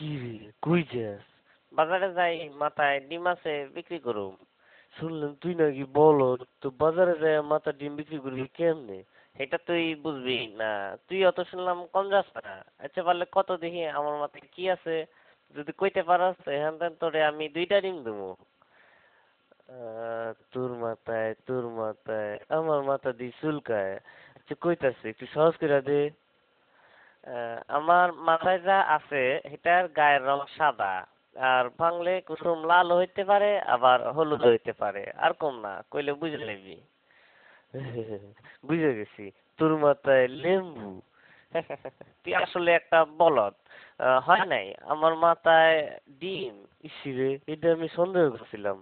কি রে, কই যাস? বাজারে যাই, মাথায় ডিম আছে, বিক্রি করুম। শুনলাম তুই নাকি বলদ, তো বাজারে যায় মাথা ডিম বিক্রি করবি কেমনে? এটা তুই বুঝবি না। তুই অত শুনলাম কম যাস না। আচ্ছা পারলে কত দেখি আমার মাথায় কি আছে, যদি কইতে পারস এখান থেকে তোরে আমি 2টা ডিম দেবো। তোর মাথায় আমার মাথা দিয়ে চুলকায়। আচ্ছা কইতাছে একটু সহজ করে দে। আমার মাথায় যা আছে এটার গায়ের রং সাদা, আর ভাঙলে কুসুম লাল হইতে পারে, আবার হলুদ হইতে পারে, আর কম না কইলে বুঝে নিবি। বুঝে গেছি, তোর মাথায় লেম্বু। তুই আসলে একটা বলদ। হয় নাই, আমার মাথায় ডিম। ইসিরে, এটা আমি সন্দেহ করছিলাম।